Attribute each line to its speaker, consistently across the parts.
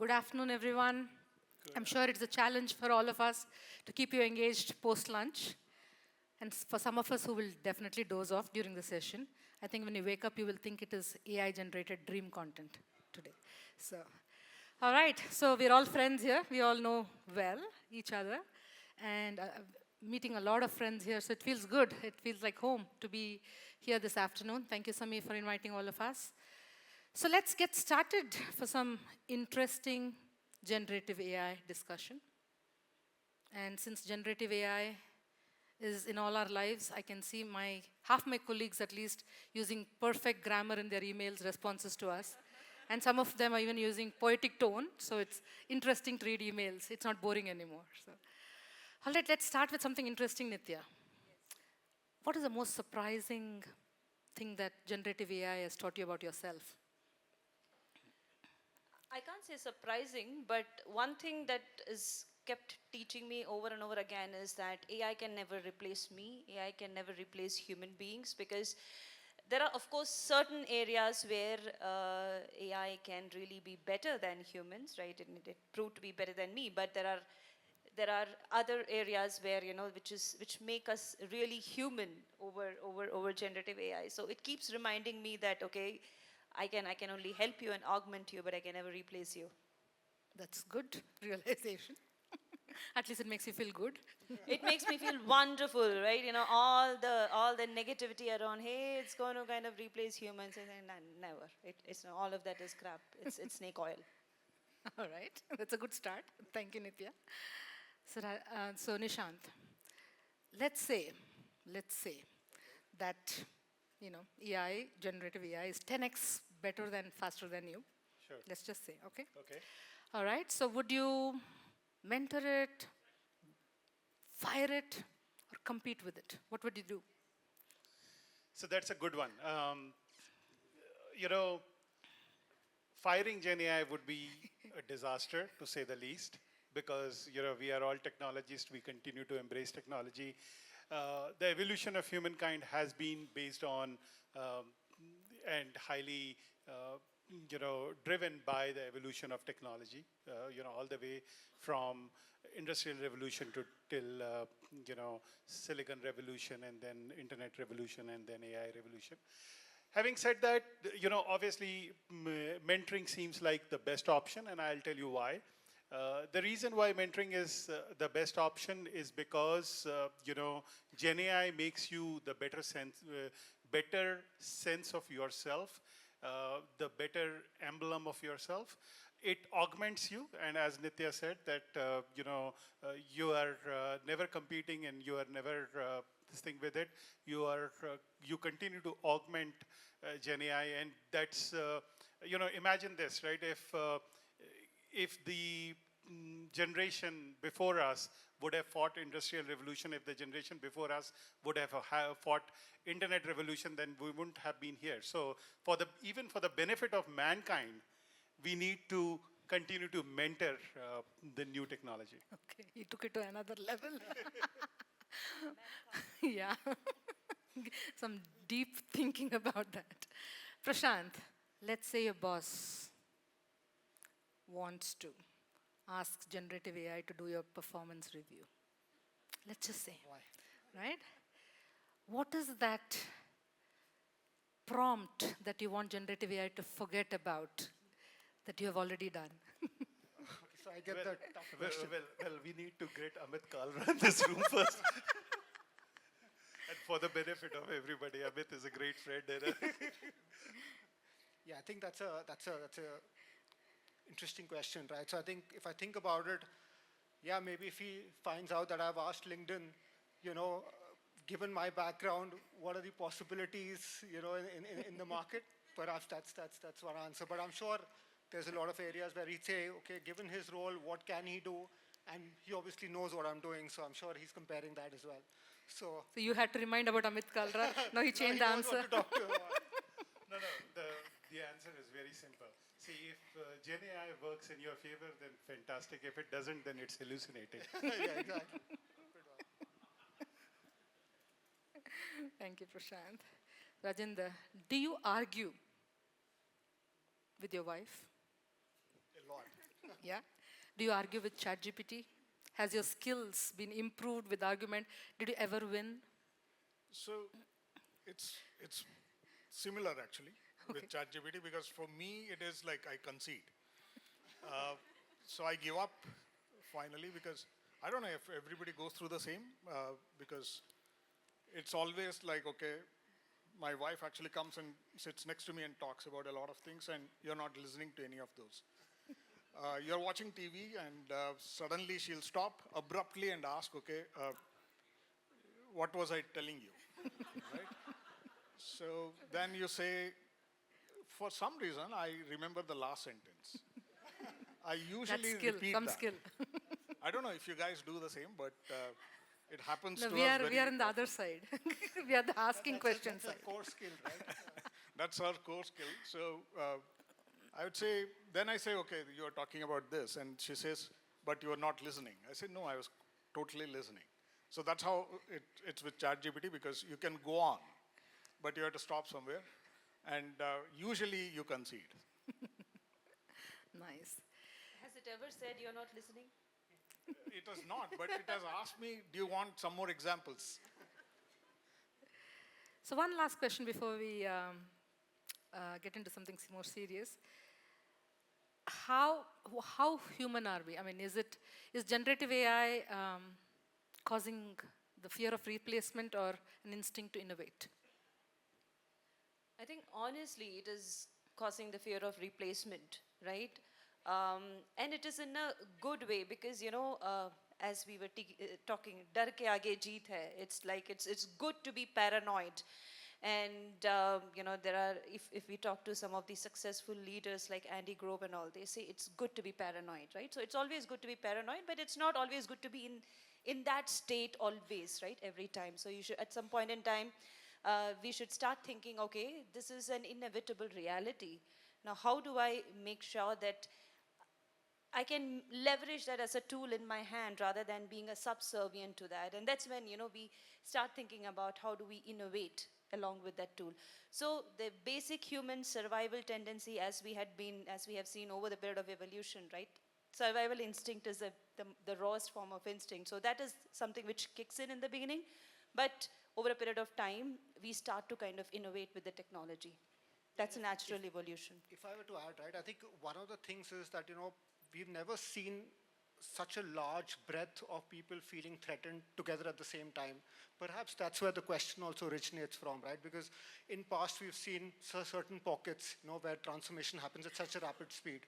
Speaker 1: Good afternoon, everyone. I'm sure it's a challenge for all of us to keep you engaged post-lunch. And for some of us who will definitely doze off during the session, I think when you wake up, you will think it is AI-generated dream content today. So, all right. So we're all friends here. We all know well each other. And meeting a lot of friends here, so it feels good. It feels like home to be here this afternoon. Thank you, Sami, for inviting all of us. So let's get started for some interesting generative AI discussion. And since generative AI is in all our lives, I can see half my colleagues at least using perfect grammar in their emails responses to us. And some of them are even using poetic tone, so it's interesting to read emails. It's not boring anymore. So, all right, let's start with something interesting, Nithya. Yes. What is the most surprising thing that generative AI has taught you about yourself?
Speaker 2: I can't say surprising, but one thing that is kept teaching me over and over again is that AI can never replace me. AI can never replace human beings, because there are, of course, certain areas where AI can really be better than humans, right? And it proved to be better than me, but there are other areas where, which make us really human over generative AI. So it keeps reminding me that, okay, I can only help you and augment you, but I can never replace you.
Speaker 1: That's good realization. At least it makes you feel good.
Speaker 2: It makes me feel wonderful, right? All the negativity around, hey, it's going to kind of replace humans. And never. It's all of that is crap. It's snake oil.
Speaker 1: All right, that's a good start. Thank you, Nithya. So Nishant, let's say that AI, generative AI, is 10x better than, faster than you.
Speaker 3: Sure.
Speaker 1: Let's just say, okay?
Speaker 3: Okay.
Speaker 1: All right, so would you mentor it, fire it, or compete with it? What would you do?
Speaker 3: So that's a good one. Firing Gen AI would be a disaster, to say the least, because we are all technologists. We continue to embrace technology. The evolution of humankind has been based on and highly driven by the evolution of technology, all the way from industrial revolution till Silicon Revolution, and then Internet Revolution, and then AI revolution. Having said that, obviously mentoring seems like the best option, and I'll tell you why. The reason why mentoring is the best option is because Gen AI makes you the better sense of yourself, the better emblem of yourself. It augments you, and as Nithya said, that you are never competing, and you are never this thing with it. You continue to augment Gen AI, and that's imagine this, right? If the generation before us would have fought industrial revolution, if the generation before us would have fought internet revolution, then we wouldn't have been here. So even for the benefit of mankind, we need to continue to mentor the new technology.
Speaker 1: Okay, you took it to another level. Yeah, some deep thinking about that. Prashant, let's say your boss wants to ask generative AI to do your performance review. Let's just say,
Speaker 4: why?
Speaker 1: Right? What is that prompt that you want generative AI to forget about that you have already done?
Speaker 4: Okay, so I get the tough question.
Speaker 3: Well, we need to get 𝗦𝘂𝗺𝗃 in this room first. And for the benefit of everybody, Amit is a great friend.
Speaker 4: Yeah, I think that's a interesting question, right? So I think if I think about it, yeah, maybe if he finds out that I've asked LinkedIn, given my background, what are the possibilities, in the market? Perhaps that's one answer. But I'm sure there's a lot of areas where he'd say, okay, given his role, what can he do? And he obviously knows what I'm doing, so I'm sure he's comparing that as well. So
Speaker 1: you had to remind about 𝗦𝘂𝗺𝗃. No, he changed the answer.
Speaker 3: No, the answer is very simple. See, if Gen AI works in your favor, then fantastic. If it doesn't, then it's hallucinating.
Speaker 4: Yeah, exactly.
Speaker 1: Thank you, Prashant. Rajendar, do you argue with your wife?
Speaker 4: A lot.
Speaker 1: Yeah. Do you argue with ChatGPT? Has your skills been improved with argument? Did you ever win?
Speaker 5: So it's similar actually with ChatGPT, because for me it is like I concede. So I give up finally, because I don't know if everybody goes through the same, because it's always like, okay, my wife actually comes and sits next to me and talks about a lot of things, and you're not listening to any of those. You're watching TV and suddenly she'll stop abruptly and ask, okay, what was I telling you, right? So then you say, for some reason, I remember the last sentence. I usually
Speaker 1: That's skill,
Speaker 5: repeat
Speaker 1: some
Speaker 5: that.
Speaker 1: skill.
Speaker 5: I don't know if you guys do the same, but it happens
Speaker 1: No,
Speaker 5: to
Speaker 1: we
Speaker 5: us
Speaker 1: are
Speaker 5: very
Speaker 1: in the other
Speaker 5: often.
Speaker 1: side. We are the asking questions
Speaker 4: That's
Speaker 1: side.
Speaker 4: a core skill, right?
Speaker 5: That's our core skill. So I would say, then I say, okay, you are talking about this. And she says, but you are not listening. I said, no, I was totally listening. So that's how it's with ChatGPT, because you can go on, but you have to stop somewhere. And usually you concede.
Speaker 1: Nice.
Speaker 2: Has it ever said you're not listening?
Speaker 5: It has not, but it has asked me, do you want some more examples?
Speaker 1: So one last question before we get into something more serious. How human are we? I mean, is generative AI causing the fear of replacement or an instinct to innovate?
Speaker 2: I think honestly, it is causing the fear of replacement, right? And it is in a good way, because, you know, as we were talking, 𝗏 के आगे जीत है. It's like it's good to be paranoid. And, you know, if we talk to some of the successful leaders like Andy Grove and all, they say it's good to be paranoid, right? So it's always good to be paranoid, but it's not always good to be in that state always, right? Every time. So you should, at some point in time, we should start thinking, okay, this is an inevitable reality. Now, how do I make sure that I can leverage that as a tool in my hand rather than being a subservient to that? And that's when, you know, we start thinking about how do we innovate along with that tool. So the basic human survival tendency, as we have seen over the period of evolution, right? Survival instinct is the rawest form of instinct. So that is something which kicks in the beginning. But over a period of time, we start to kind of innovate with the technology. That's a natural evolution.
Speaker 4: If I were to add, right, I think one of the things is that, you know, we've never seen such a large breadth of people feeling threatened together at the same time. Perhaps that's where the question also originates from, right? Because in past we've seen certain pockets, you know, where transformation happens at such a rapid speed.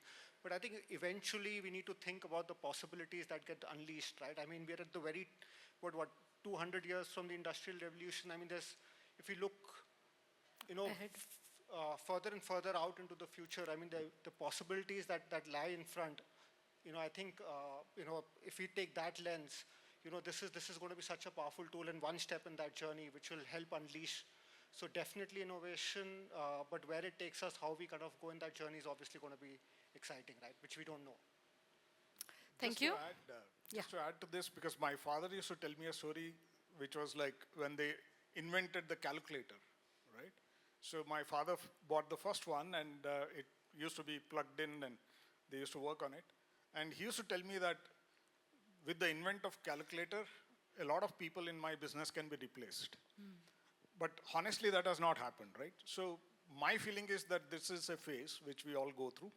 Speaker 4: But I think eventually we need to think about the possibilities that get unleashed, right? I mean, we're at the very, what, 200 years from the Industrial Revolution. I mean, if we look, you know, further and further out into the future, I mean, the possibilities that lie in front, you know, I think, you know, if we take that lens, you know, this is going to be such a powerful tool and one step in that journey which will help unleash. So definitely innovation, but where it takes us, how we kind of go in that journey is obviously going to be exciting, right? Which we don't know.
Speaker 1: Thank you.
Speaker 5: Just to add to this, because my father used to tell me a story which was like when they invented the calculator, right? So my father bought the first one, and it used to be plugged in and they used to work on it. And he used to tell me that with the invent of calculator, a lot of people in my business can be replaced. But honestly, that has not happened, right? So my feeling is that this is a phase which we all go through,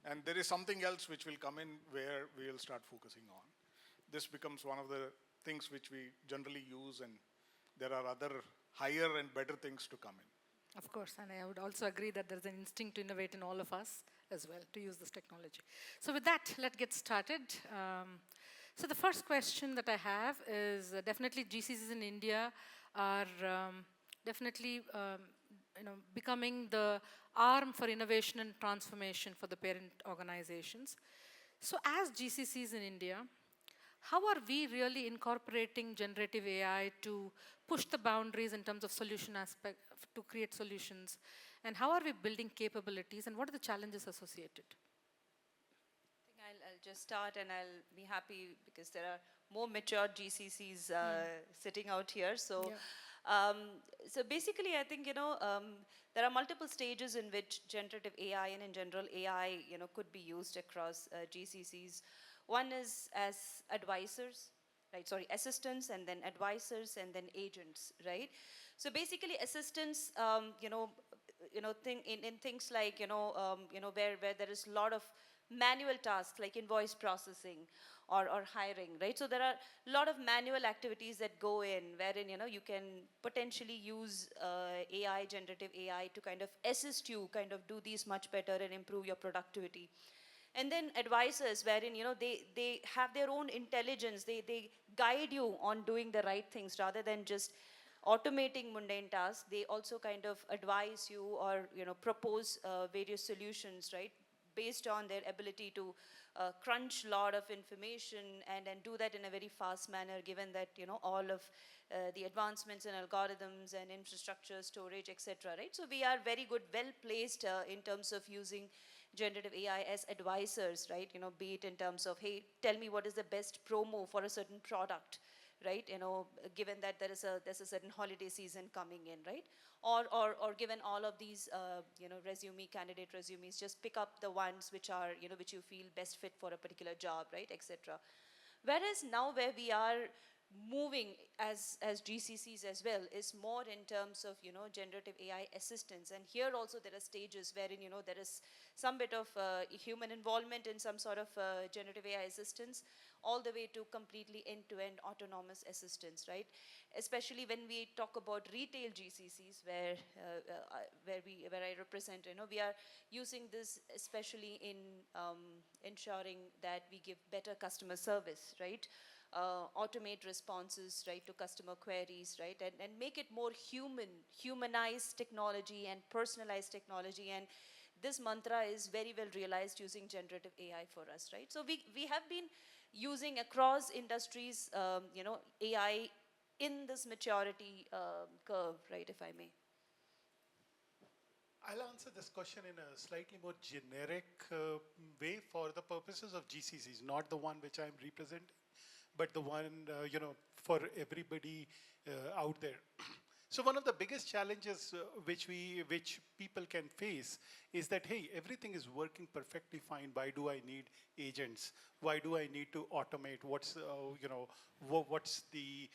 Speaker 5: and there is something else which will come in where we will start focusing on. This becomes one of the things which we generally use, and there are other higher and better things to come in.
Speaker 1: Of course, and I would also agree that there's an instinct to innovate in all of us as well, to use this technology. So with that, let's get started. So the first question that I have is definitely GCCs in India are definitely becoming the arm for innovation and transformation for the parent organizations. So as GCCs in India, how are we really incorporating generative AI to push the boundaries in terms of solution aspect, to create solutions? And how are we building capabilities, and what are the challenges associated?
Speaker 2: I think I'll just start, and I'll be happy because there are more mature GCCs sitting out here. So So basically, I think, there are multiple stages in which generative AI and in general AI, could be used across GCCs. One is as advisors, right? Sorry, assistants, and then advisors, and then agents, right? So basically, assistants, in things like, where there is a lot of manual tasks like invoice processing or hiring, right? So there are a lot of manual activities that go in wherein, you can potentially use AI, generative AI to kind of assist you, kind of do these much better and improve your productivity. And then advisors wherein, they have their own intelligence, they guide you on doing the right things rather than just automating mundane tasks. They also kind of advise you or, propose various solutions, right? Based on their ability to crunch a lot of information and do that in a very fast manner, given that, all of the advancements in algorithms and infrastructure, storage, etc., right? So we are very good, well placed in terms of using generative AI as advisors, right? Be it in terms of, hey, tell me what is the best promo for a certain product, right? Given that there's a certain holiday season coming in, right? Or given all of these, candidate resumes, just pick up the ones which are, which you feel best fit for a particular job, right, etc. Whereas now where we are moving as GCCs as well is more in terms of, generative AI assistance. And here also there are stages wherein, there is some bit of human involvement in some sort of generative AI assistance, all the way to completely end-to-end autonomous assistance, right? Especially when we talk about retail GCCs, where I represent, we are using this especially in ensuring that we give better customer service, right? Automate responses, right, to customer queries, right, and make it more humanized technology and personalized technology. And this mantra is very well realized using generative AI for us, right? So we have been using across industries, AI in this maturity curve, right, if I may.
Speaker 3: I'll answer this question in a slightly more generic way for the purposes of GCCs, not the one which I'm representing, but the one, for everybody out there. So one of the biggest challenges which people can face is that, hey, everything is working perfectly fine. Why do I need agents? Why do I need to automate? What's the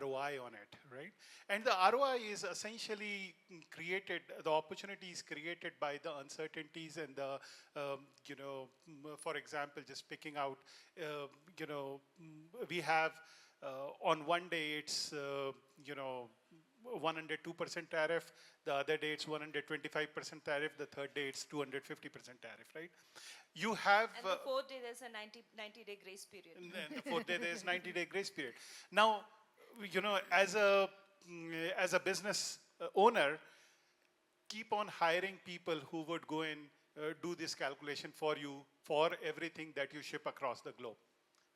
Speaker 3: ROI on it, right? And the ROI is essentially created, the opportunity is created by the uncertainties and the, for example, just picking out, we have, on one day it's, 102% tariff, the other day it's 125% tariff, the third day it's 250% tariff, right? You have...
Speaker 2: And the fourth day there's a 90-day grace period.
Speaker 3: And then the fourth day there's 90-day grace period. Now, as a business owner, keep on hiring people who would go and do this calculation for you for everything that you ship across the globe,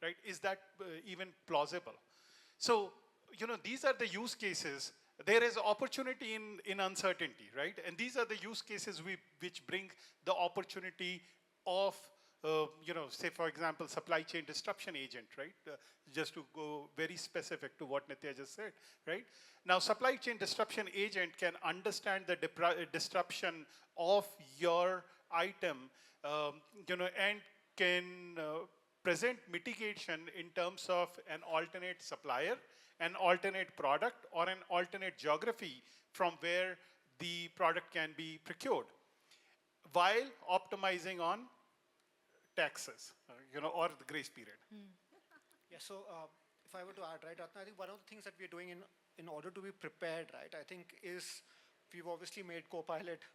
Speaker 3: right? Is that even plausible? So, these are the use cases. There is opportunity in uncertainty, right? And these are the use cases which bring the opportunity of, say for example, supply chain disruption agent, right? Just to go very specific to what Nithya just said, right? Now, supply chain disruption agent can understand the disruption of your item, and can present mitigation in terms of an alternate supplier, an alternate product, or an alternate geography from where the product can be procured, while optimizing on taxes, or the grace period.
Speaker 4: Yeah, so if I were to add, right, Ratna, I think one of the things that we're doing in order to be prepared, right, I think is we've obviously made Copilot,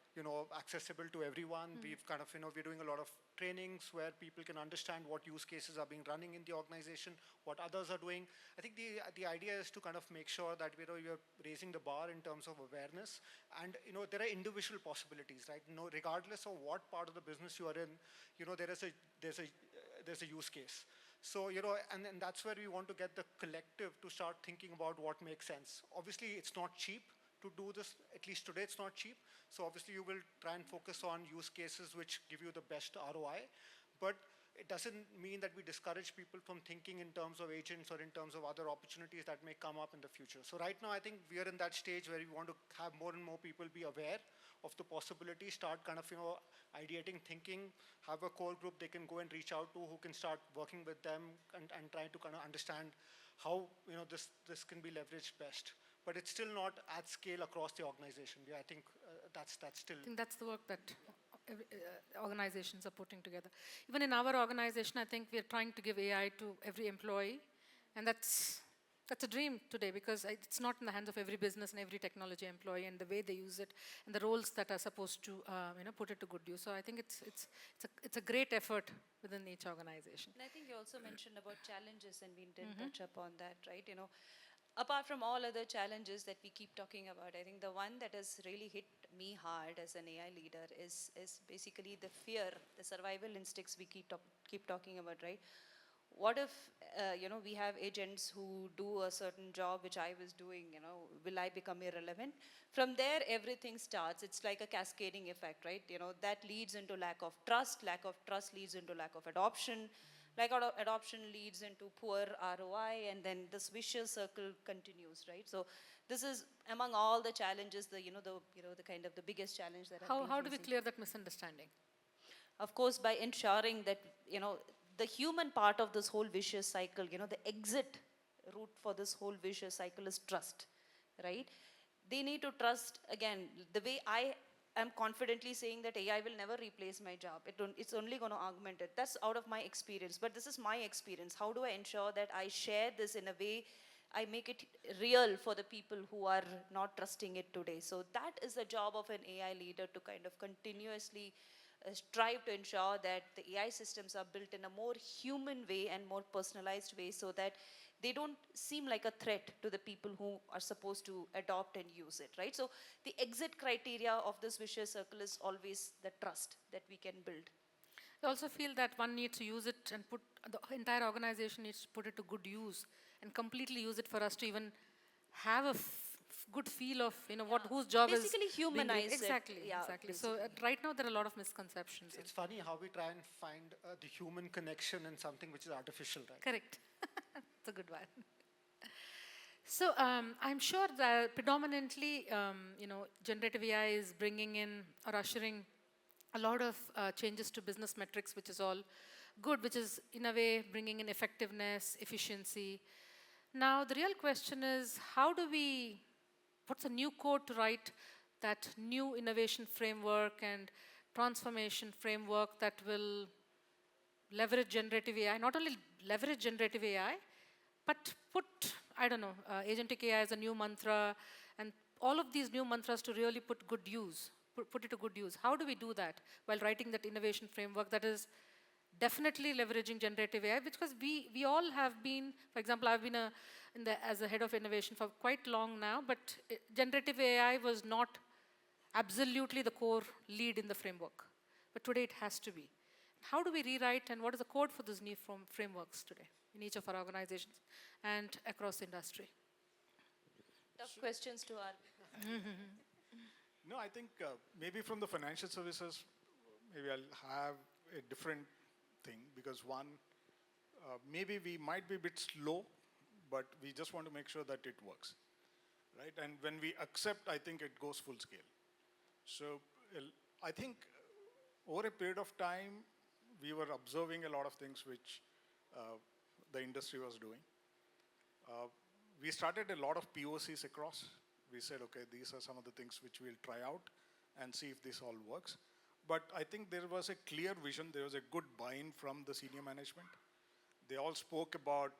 Speaker 4: accessible to everyone. We've kind of, we're doing a lot of trainings where people can understand what use cases are being running in the organization, what others are doing. I think the idea is to kind of make sure that you're raising the bar in terms of awareness. And there are individual possibilities, right? Regardless of what part of the business you are in, there's a use case. So, and that's where we want to get the collective to start thinking about what makes sense. Obviously, it's not cheap to do this. At least today, it's not cheap. So obviously, you will try and focus on use cases which give you the best ROI. But it doesn't mean that we discourage people from thinking in terms of agents or in terms of other opportunities that may come up in the future. So right now, I think we are in that stage where we want to have more and more people be aware of the possibilities, start kind of, ideating, thinking, have a core group they can go and reach out to who can start working with them and try to kind of understand how, this can be leveraged best. But it's still not at scale across the organization. Yeah, I think that's still.
Speaker 1: I think that's the work that organizations are putting together. Even in our organization, I think we are trying to give AI to every employee, and that's a dream today because it's not in the hands of every business and every technology employee, and the way they use it and the roles that are supposed to put it to good use. So I think it's a great effort within each organization.
Speaker 2: And I think you also mentioned about challenges, and we didn't touch upon that, right? Apart from all other challenges that we keep talking about, I think the one that has really hit me hard as an AI leader is basically the fear, the survival instincts we keep talking about, right? What if, we have agents who do a certain job which I was doing, will I become irrelevant? From there, everything starts. It's like a cascading effect, right? That leads into lack of trust leads into lack of adoption. Lack of adoption leads into poor ROI, and then this vicious circle continues, right? So this is among all the challenges, the kind of the biggest challenge that
Speaker 1: How do we clear that misunderstanding?
Speaker 2: Of course, by ensuring that, the human part of this whole vicious cycle, the exit route for this whole vicious cycle is trust, right? They need to trust, again, the way I am confidently saying that AI will never replace my job. It's only going to augment it. That's out of my experience, but this is my experience. How do I ensure that I share this in a way, I make it real for the people who are not trusting it today? So that is the job of an AI leader, to kind of continuously strive to ensure that the AI systems are built in a more human way and more personalized way, so that they don't seem like a threat to the people who are supposed to adopt and use it, right? So the exit criteria of this vicious circle is always the trust that we can build.
Speaker 1: I also feel that one needs to use it and the entire organization needs to put it to good use and completely use it for us to even have a good feel of whose job is
Speaker 2: basically humanize it.
Speaker 1: Exactly. So right now there are a lot of misconceptions.
Speaker 4: It's funny how we try and find the human connection in something which is artificial, right?
Speaker 1: Correct. It's a good one. So I'm sure that predominantly, generative AI is bringing in or ushering a lot of changes to business metrics, which is all good, which is in a way bringing in effectiveness, efficiency. Now the real question is, what's a new code to write that new innovation framework and transformation framework that will leverage generative AI, not only leverage generative AI, but put, agentic AI as a new mantra, and all of these new mantras to really put it to good use. How do we do that while writing that innovation framework that is definitely leveraging generative AI? Because we all have been, for example, I've been as a head of innovation for quite long now, but generative AI was not absolutely the core lead in the framework. But today it has to be. How do we rewrite, and what is the code for those new frameworks today in each of our organizations and across the industry?
Speaker 2: Tough questions to our.
Speaker 5: No, I think maybe from the financial services, maybe I'll have a different thing, because one, maybe we might be a bit slow, but we just want to make sure that it works, right? And when we accept, I think it goes full scale. So I think over a period of time, we were observing a lot of things which the industry was doing. We started a lot of POCs across. We said, okay, these are some of the things which we'll try out and see if this all works. But I think there was a clear vision. There was a good buy-in from the senior management. They all spoke about,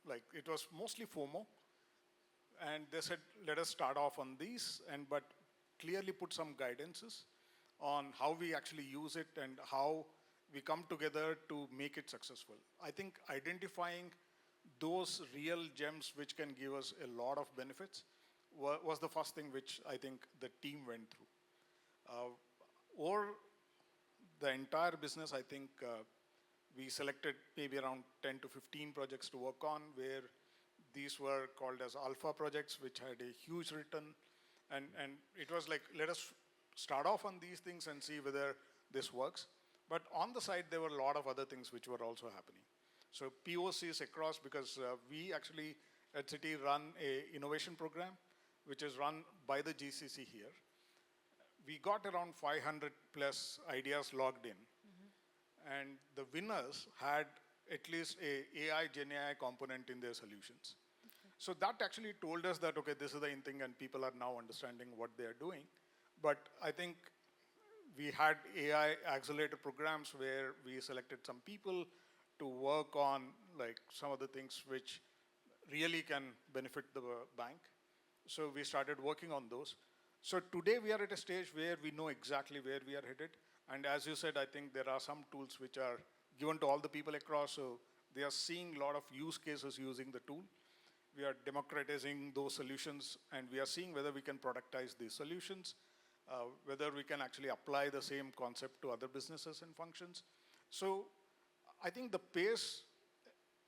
Speaker 5: like, it was mostly FOMO. And they said, let us start off on these, but clearly put some guidances on how we actually use it and how we come together to make it successful. I think identifying those real gems which can give us a lot of benefits was the first thing which I think the team went through. Or the entire business, I think we selected maybe around 10 to 15 projects to work on, where these were called as alpha projects, which had a huge return. And it was like, let us start off on these things and see whether this works. But on the side, there were a lot of other things which were also happening. So POCs across, because we actually at Citi run a innovation program, which is run by the GCC here. We got around 500 plus ideas logged in. And the winners had at least a AI, Gen AI component in their solutions. So that actually told us that, okay, this is the in thing and people are now understanding what they are doing. But I think we had AI accelerator programs where we selected some people to work on like some of the things which really can benefit the bank. So we started working on those. So today we are at a stage where we know exactly where we are headed. And as you said, I think there are some tools which are given to all the people across. So they are seeing a lot of use cases using the tool. We are democratizing those solutions and we are seeing whether we can productize these solutions, whether we can actually apply the same concept to other businesses and functions. So I think the pace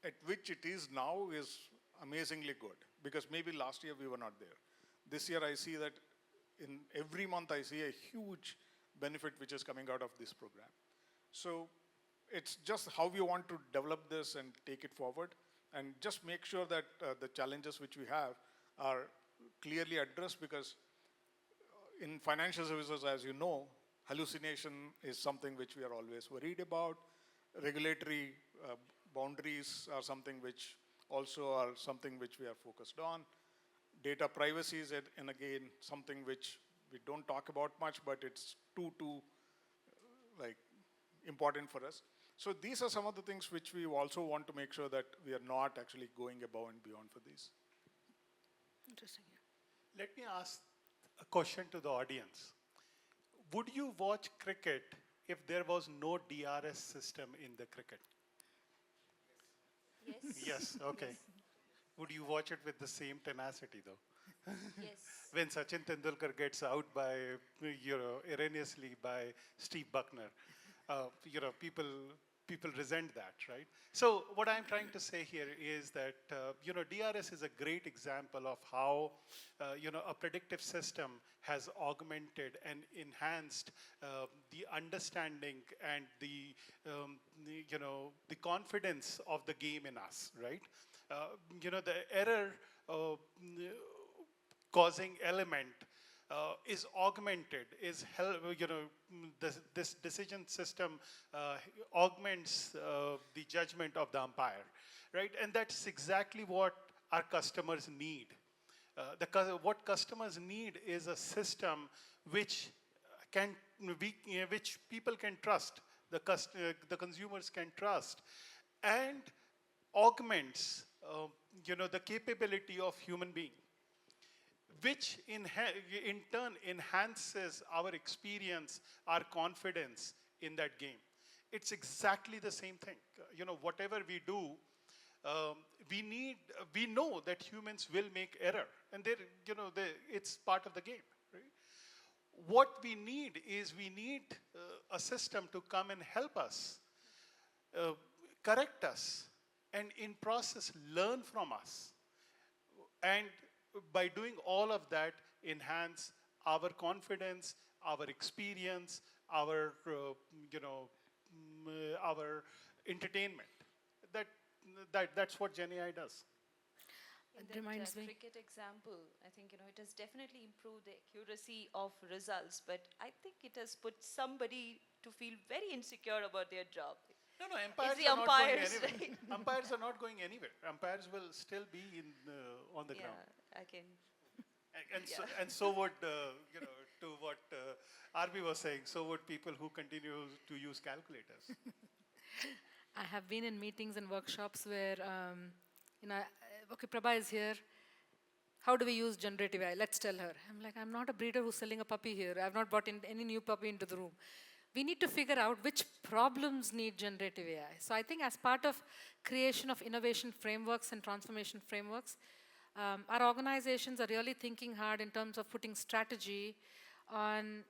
Speaker 5: at which it is now is amazingly good, because maybe last year we were not there. This year I see that in every month I see a huge benefit which is coming out of this program. So it's just how we want to develop this and take it forward and just make sure that the challenges which we have are clearly addressed, because in financial services, as you know, hallucination is something which we are always worried about. Regulatory boundaries are something which also are something which we are focused on. Data privacy is, and again, something which we don't talk about much, but it's too like important for us. So these are some of the things which we also want to make sure that we are not actually going above and beyond for these.
Speaker 1: Interesting.
Speaker 3: Let me ask a question to the audience. Would you watch cricket if there was no DRS system in the cricket?
Speaker 2: Yes.
Speaker 3: Yes, okay. Would you watch it with the same tenacity though?
Speaker 2: Yes.
Speaker 3: When Sachin Tendulkar gets out by, erroneously by Steve Buckner, people resent that, right? So what I'm trying to say here is that, DRS is a great example of how, a predictive system has augmented and enhanced the understanding and the confidence of the game in us, right? The error causing element is augmented, this decision system augments the judgment of the umpire, right? And that's exactly what our customers need. What customers need is a system which people can trust, the consumers can trust, and augments, the capability of human being, which in turn enhances our experience, our confidence in that game. It's exactly the same thing. Whatever we do, we know that humans will make error, and it's part of the game, right? What we need is a system to come and help us, correct us, and in process learn from us, and by doing all of that, enhance our confidence, our experience, our our entertainment. That's what Gen AI does.
Speaker 2: In
Speaker 1: It reminds
Speaker 2: that
Speaker 1: me.
Speaker 2: cricket example, I think it has definitely improved the accuracy of results, but I think it has put somebody to feel very insecure about their job.
Speaker 3: No, umpires
Speaker 2: the
Speaker 3: are not going
Speaker 2: umpires,
Speaker 3: anywhere.
Speaker 2: right?
Speaker 3: Umpires are not going anywhere. Umpires will still be on the ground.
Speaker 2: I can.
Speaker 3: And so would, to what RB was saying, so would people who continue to use calculators.
Speaker 1: I have been in meetings and workshops where, okay, Prabha is here. How do we use generative AI? Let's tell her. I'm like, I'm not a breeder who's selling a puppy here. I've not brought in any new puppy into the room. We need to figure out which problems need generative AI. So I think as part of creation of innovation frameworks and transformation frameworks, our organizations are really thinking hard in terms of putting strategy on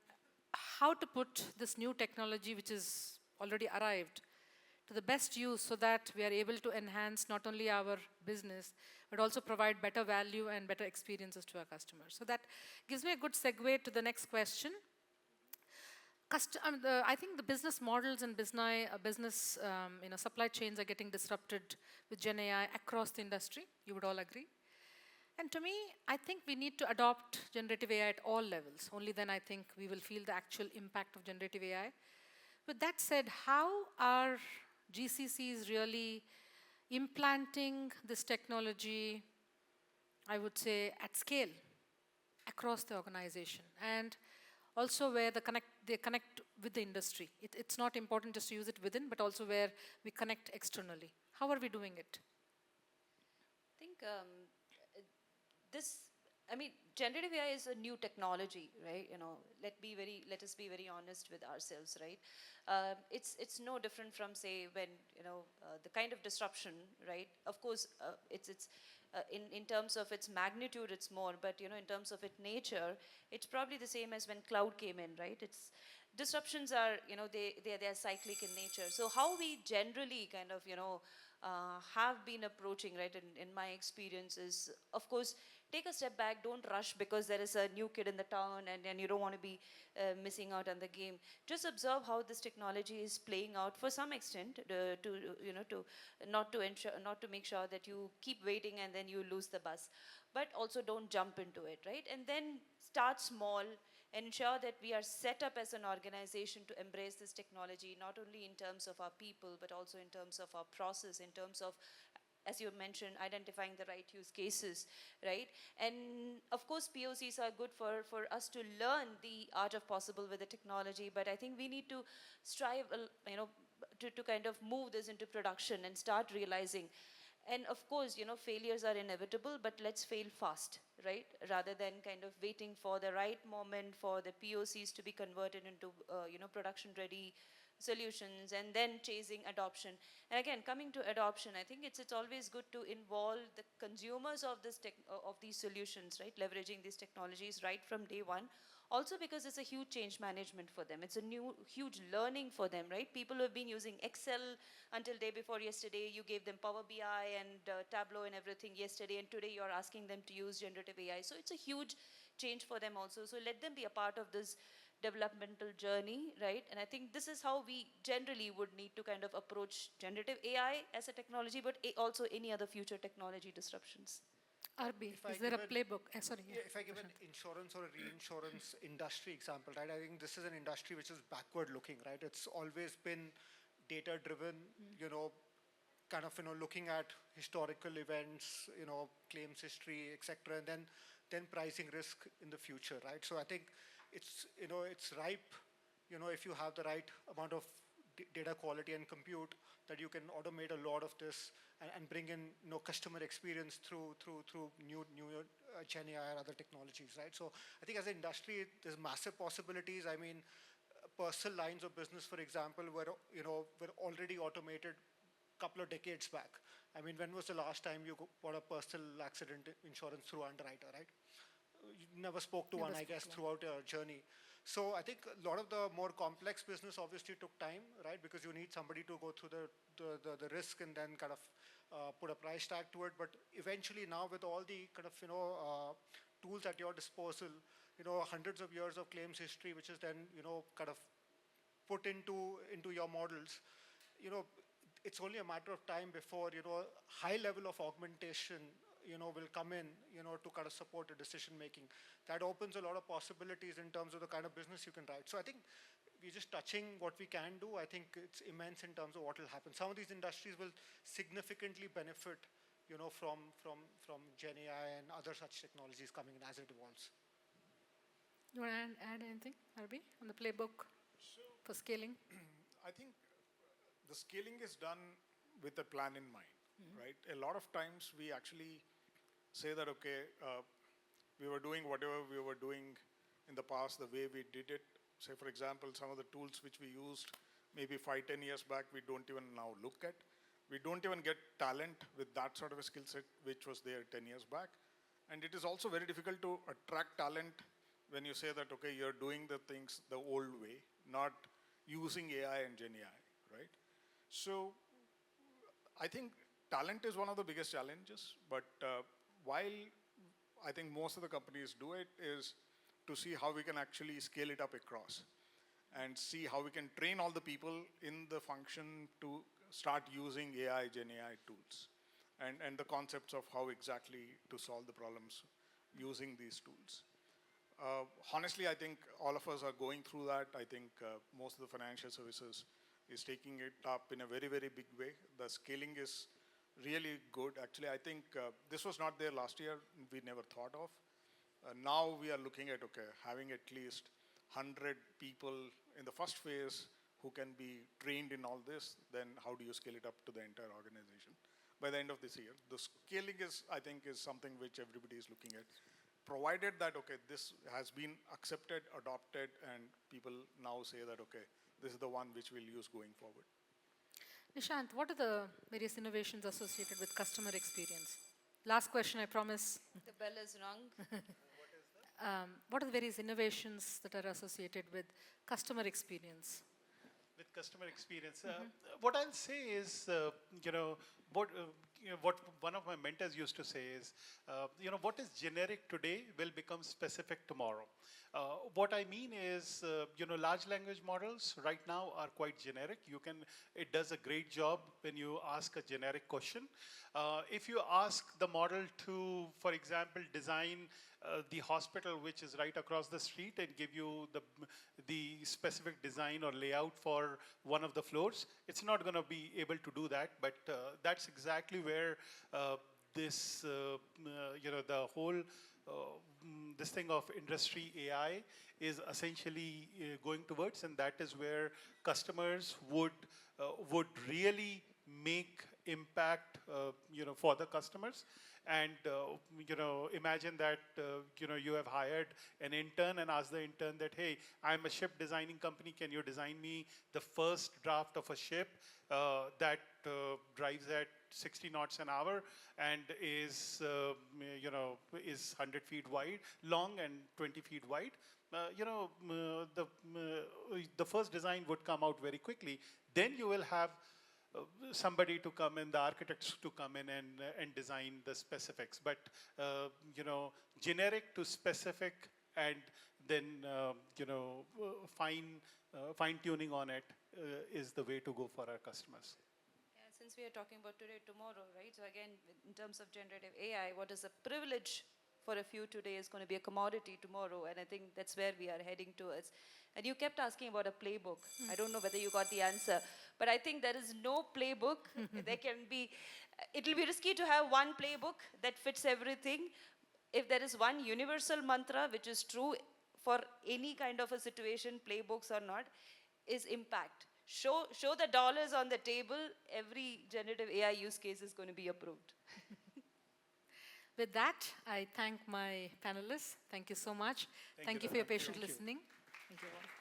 Speaker 1: how to put this new technology, which is already arrived, to the best use so that we are able to enhance not only our business, but also provide better value and better experiences to our customers. So that gives me a good segue to the next question. I think the business models and business supply chains are getting disrupted with Gen AI across the industry. You would all agree. And to me, I think we need to adopt generative AI at all levels. Only then I think we will feel the actual impact of generative AI. With that said, how are GCCs really implanting this technology, I would say, at scale across the organization? And also where they connect with the industry. It's not important just to use it within, but also where we connect externally. How are we doing it?
Speaker 2: I think generative AI is a new technology, right? Let us be very honest with ourselves, right? It's no different from, say, when the kind of disruption, right? Of course, in terms of its magnitude, it's more, but in terms of its nature, it's probably the same as when cloud came in, right? Disruptions are, they're cyclic in nature. So how we generally kind of, have been approaching, right, in my experience is, of course, take a step back, don't rush because there is a new kid in the town and you don't want to be missing out on the game. Just observe how this technology is playing out for some extent not to make sure that you keep waiting and then you lose the bus. But also don't jump into it, right? And then start small, ensure that we are set up as an organization to embrace this technology, not only in terms of our people, but also in terms of our process, in terms of, as you mentioned, identifying the right use cases, right? And of course, POCs are good for us to learn the art of possible with the technology, but I think we need to strive, to kind of move this into production and start realizing. And of course, failures are inevitable, but let's fail fast, right? Rather than kind of waiting for the right moment for the POCs to be converted into, production-ready solutions and then chasing adoption. And again, coming to adoption, I think it's always good to involve the consumers of these solutions, right? Leveraging these technologies right from day one. Also because it's a huge change management for them. It's a huge learning for them, right? People who have been using Excel until day before yesterday, you gave them Power BI and Tableau and everything yesterday, and today you're asking them to use generative AI. So it's a huge change for them also. So let them be a part of this developmental journey, right? And I think this is how we generally would need to kind of approach generative AI as a technology, but also any other future technology disruptions.
Speaker 1: RB, is there a playbook? Sorry.
Speaker 4: Yeah, if I give an insurance or a reinsurance industry example, right? I think this is an industry which is backward looking, right? It's always been data driven, kind of, looking at historical events, claims history, etc., and then pricing risk in the future, right? So I think it's ripe, if you have the right amount of data quality and compute, that you can automate a lot of this and bring in customer experience through new Gen AI or other technologies, right? So I think as an industry, there's massive possibilities. I mean, personal lines of business, for example, were already automated a couple of decades back. I mean, when was the last time you bought a personal accident insurance through underwriter, right? You never spoke to one, I guess, throughout your journey. So I think a lot of the more complex business obviously took time, right? Because you need somebody to go through the risk and then kind of put a price tag to it. But eventually now with all the kind of, tools at your disposal, hundreds of years of claims history, which is then, kind of put into your models, it's only a matter of time before, high level of augmentation will come in, to kind of support the decision making. That opens a lot of possibilities in terms of the kind of business you can write. So I think we're just touching what we can do. I think it's immense in terms of what will happen. Some of these industries will significantly benefit, from Gen AI and other such technologies coming in as it evolves.
Speaker 1: You want to add anything, RB, on the playbook for scaling?
Speaker 5: I think the scaling is done with a plan in mind, right? A lot of times we actually say that, okay, we were doing whatever we were doing in the past, the way we did it. Say, for example, some of the tools which we used maybe 5-10 years back, we don't even now look at. We don't even get talent with that sort of a skill set which was there 10 years back. And it is also very difficult to attract talent when you say that, okay, you're doing the things the old way, not using AI and Gen AI, right? So I think talent is one of the biggest challenges, but while I think most of the companies do it is to see how we can actually scale it up across. and see how we can train all the people in the function to start using AI, Gen AI tools, and the concepts of how exactly to solve the problems using these tools. Honestly, I think all of us are going through that. I think most of the financial services is taking it up in a very, very big way. The scaling is really good. Actually, I think this was not there last year. We never thought of. Now we are looking at, okay, having at least 100 people in the first phase who can be trained in all this, then how do you scale it up to the entire organization by the end of this year? The scaling is, I think, is something which everybody is looking at. Provided that, okay, this has been accepted, adopted, and people now say that, okay, this is the one which we'll use going forward.
Speaker 1: Nishant, what are the various innovations associated with customer experience? Last question, I promise.
Speaker 2: The bell is rung.
Speaker 1: What are the various innovations that are associated with customer experience?
Speaker 3: With customer experience, what I'll say is, what one of my mentors used to say is, what is generic today will become specific tomorrow. What I mean is, large language models right now are quite generic. It does a great job when you ask a generic question. If you ask the model to, for example, design the hospital which is right across the street and give you the specific design or layout for one of the floors, it's not going to be able to do that. But that's exactly where the whole this thing of industry AI is essentially going towards, and that is where customers would really make impact, for the customers. And imagine that you have hired an intern and asked the intern that, hey, I'm a ship designing company. Can you design me the first draft of a ship that drives at 60 knots an hour and is 100 feet long and 20 feet wide? The first design would come out very quickly. Then you will have somebody to come in, the architects to come in and design the specifics. But generic to specific, and then fine tuning on it is the way to go for our customers.
Speaker 2: Yeah, since we are talking about today, tomorrow, right? So again, in terms of generative AI, what is a privilege for a few today is going to be a commodity tomorrow, and I think that's where we are heading towards. And you kept asking about a playbook. I don't know whether you got the answer, but I think there is no playbook. It'll be risky to have one playbook that fits everything. If there is one universal mantra, which is true for any kind of a situation, playbooks or not, is impact. Show the dollars on the table, every generative AI use case is going to be approved.
Speaker 1: With that, I thank my panelists. Thank you so much. Thank you for your patient listening. Thank you all.